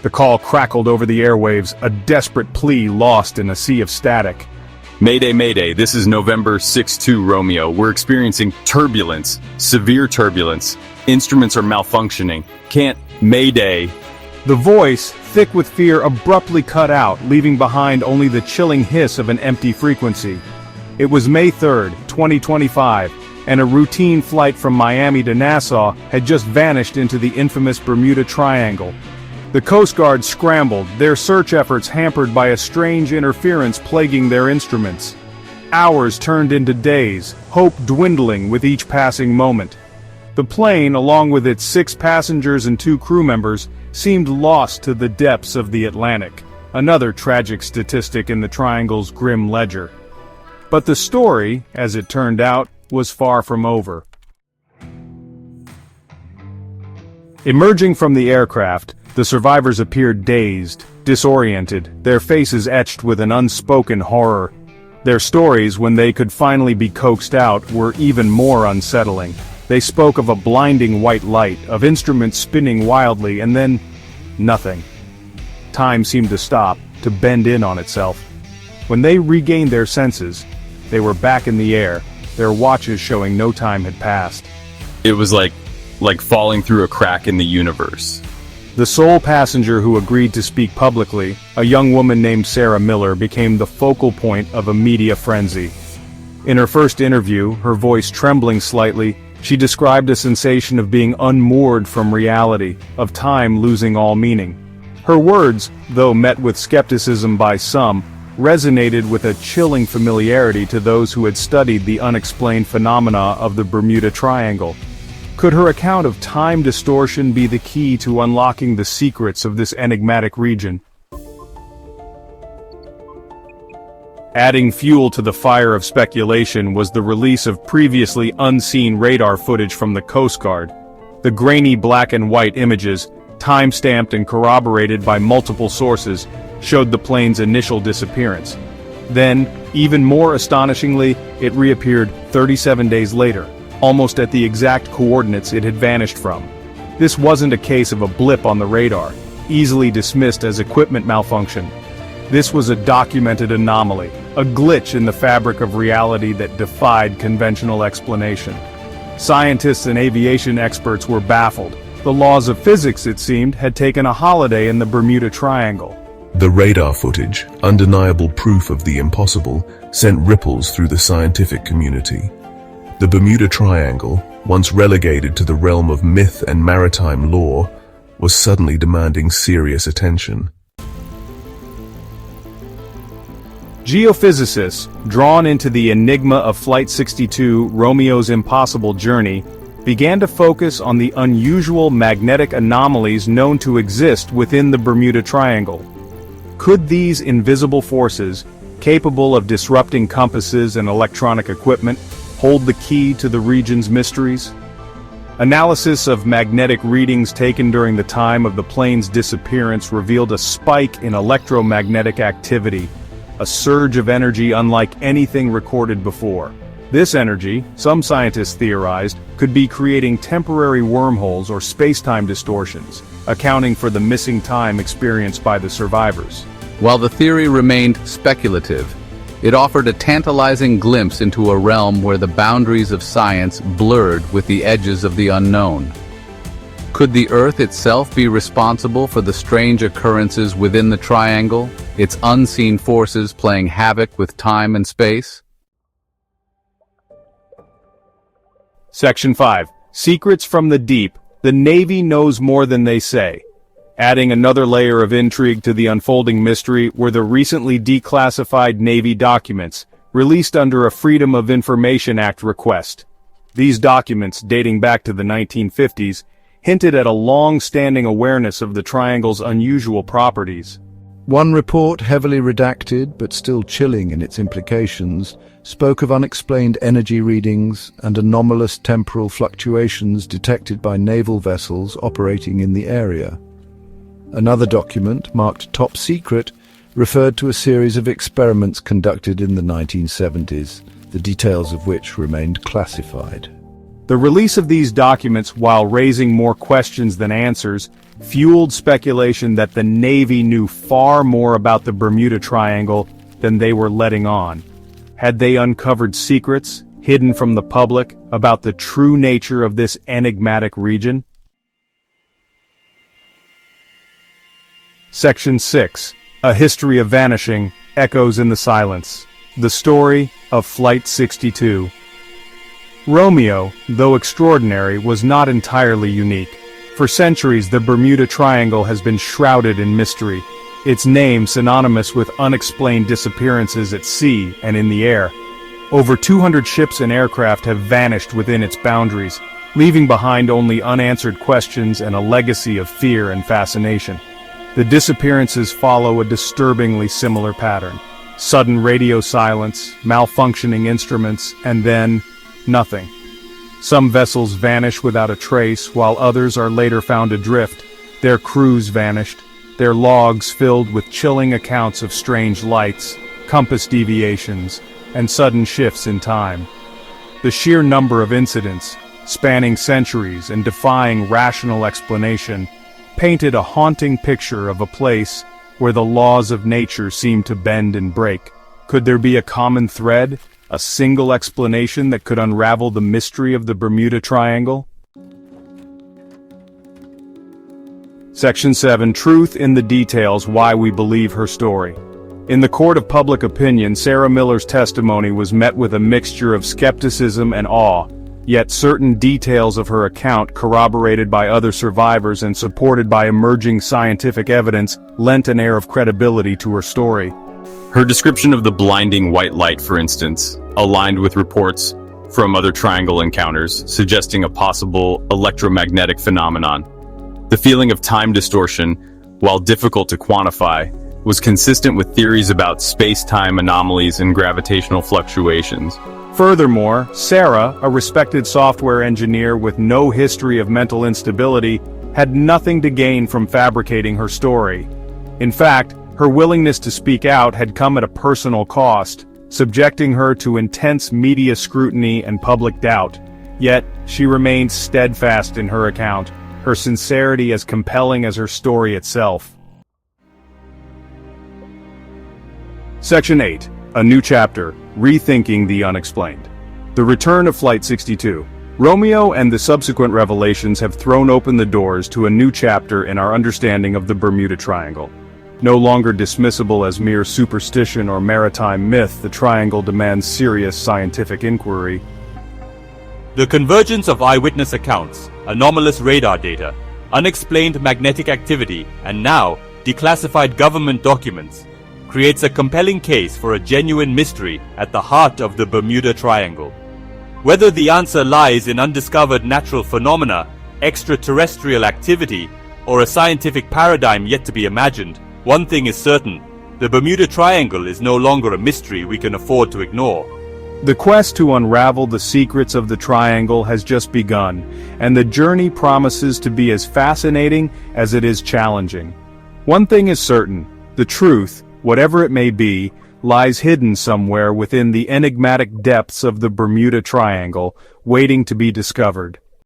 The call crackled over the airwaves, a desperate plea lost in a sea of static. Mayday, Mayday, this is November 6-2 Romeo. We're experiencing turbulence, severe turbulence. Instruments are malfunctioning. Can't Mayday. The voice, thick with fear, abruptly cut out, leaving behind only the chilling hiss of an empty frequency. It was May 3, 2025, and a routine flight from Miami to Nassau had just vanished into the infamous Bermuda Triangle. The Coast Guard scrambled, their search efforts hampered by a strange interference plaguing their instruments. Hours turned into days, hope dwindling with each passing moment. The plane, along with its 6 passengers and 2 crew members, seemed lost to the depths of the Atlantic, another tragic statistic in the Triangle's grim ledger. But the story, as it turned out, was far from over. Emerging from the aircraft, the survivors appeared dazed, disoriented, their faces etched with an unspoken horror. Their stories, when they could finally be coaxed out, were even more unsettling. They spoke of a blinding white light, of instruments spinning wildly, and then nothing. Time seemed to stop, to bend in on itself. When they regained their senses, they were back in the air, their watches showing no time had passed. It was like falling through a crack in the universe. The sole passenger who agreed to speak publicly, a young woman named Sarah Miller, became the focal point of a media frenzy. In her first interview, her voice trembling slightly, she described a sensation of being unmoored from reality, of time losing all meaning. Her words, though met with skepticism by some, resonated with a chilling familiarity to those who had studied the unexplained phenomena of the Bermuda Triangle. Could her account of time distortion be the key to unlocking the secrets of this enigmatic region? Adding fuel to the fire of speculation was the release of previously unseen radar footage from the Coast Guard. The grainy black and white images, time-stamped and corroborated by multiple sources, showed the plane's initial disappearance. Then, even more astonishingly, it reappeared 37 days later, almost at the exact coordinates it had vanished from. This wasn't a case of a blip on the radar, easily dismissed as equipment malfunction. This was a documented anomaly, a glitch in the fabric of reality that defied conventional explanation. Scientists and aviation experts were baffled. The laws of physics, it seemed, had taken a holiday in the Bermuda Triangle. The radar footage, undeniable proof of the impossible, sent ripples through the scientific community. The Bermuda Triangle, once relegated to the realm of myth and maritime lore, was suddenly demanding serious attention. Geophysicists, drawn into the enigma of Flight 62, Romeo's impossible journey, began to focus on the unusual magnetic anomalies known to exist within the Bermuda Triangle. Could these invisible forces, capable of disrupting compasses and electronic equipment, hold the key to the region's mysteries? Analysis of magnetic readings taken during the time of the plane's disappearance revealed a spike in electromagnetic activity, a surge of energy unlike anything recorded before. This energy, some scientists theorized, could be creating temporary wormholes or space-time distortions, accounting for the missing time experienced by the survivors. While the theory remained speculative, it offered a tantalizing glimpse into a realm where the boundaries of science blurred with the edges of the unknown. Could the Earth itself be responsible for the strange occurrences within the triangle, its unseen forces playing havoc with time and space? Section 5. Secrets from the Deep. The Navy knows more than they say. Adding another layer of intrigue to the unfolding mystery were the recently declassified Navy documents, released under a Freedom of Information Act request. These documents, dating back to the 1950s, hinted at a long-standing awareness of the Triangle's unusual properties. One report, heavily redacted but still chilling in its implications, spoke of unexplained energy readings and anomalous temporal fluctuations detected by naval vessels operating in the area. Another document, marked Top Secret, referred to a series of experiments conducted in the 1970s, the details of which remained classified. The release of these documents, while raising more questions than answers, fueled speculation that the Navy knew far more about the Bermuda Triangle than they were letting on. Had they uncovered secrets, hidden from the public, about the true nature of this enigmatic region? Section 6. A History of Vanishing, Echoes in the Silence. The Story of Flight 62. Romeo, though extraordinary, was not entirely unique. For centuries, the Bermuda Triangle has been shrouded in mystery, its name synonymous with unexplained disappearances at sea and in the air. Over 200 ships and aircraft have vanished within its boundaries, leaving behind only unanswered questions and a legacy of fear and fascination. The disappearances follow a disturbingly similar pattern. Sudden radio silence, malfunctioning instruments, and then nothing. Some vessels vanish without a trace, while others are later found adrift, their crews vanished, their logs filled with chilling accounts of strange lights, compass deviations, and sudden shifts in time. The sheer number of incidents, spanning centuries and defying rational explanation, painted a haunting picture of a place where the laws of nature seem to bend and break. Could there be a common thread, a single explanation that could unravel the mystery of the Bermuda Triangle? Section 7. Truth in the Details: Why We Believe Her Story. In the court of public opinion, Sarah Miller's testimony was met with a mixture of skepticism and awe, yet certain details of her account, corroborated by other survivors and supported by emerging scientific evidence, lent an air of credibility to her story. Her description of the blinding white light, for instance, aligned with reports from other triangle encounters, suggesting a possible electromagnetic phenomenon. The feeling of time distortion, while difficult to quantify, was consistent with theories about space-time anomalies and gravitational fluctuations. Furthermore, Sarah, a respected software engineer with no history of mental instability, had nothing to gain from fabricating her story. In fact, her willingness to speak out had come at a personal cost, subjecting her to intense media scrutiny and public doubt. Yet, she remained steadfast in her account, her sincerity as compelling as her story itself. Section 8. A New Chapter, Rethinking the Unexplained. The Return of Flight 62. Romeo and the subsequent revelations have thrown open the doors to a new chapter in our understanding of the Bermuda Triangle. No longer dismissible as mere superstition or maritime myth, the triangle demands serious scientific inquiry. The convergence of eyewitness accounts, anomalous radar data, unexplained magnetic activity, and now declassified government documents creates a compelling case for a genuine mystery at the heart of the Bermuda Triangle. Whether the answer lies in undiscovered natural phenomena, extraterrestrial activity, or a scientific paradigm yet to be imagined, one thing is certain: the Bermuda Triangle is no longer a mystery we can afford to ignore. The quest to unravel the secrets of the triangle has just begun, and the journey promises to be as fascinating as it is challenging. One thing is certain: the truth, whatever it may be, lies hidden somewhere within the enigmatic depths of the Bermuda Triangle, waiting to be discovered.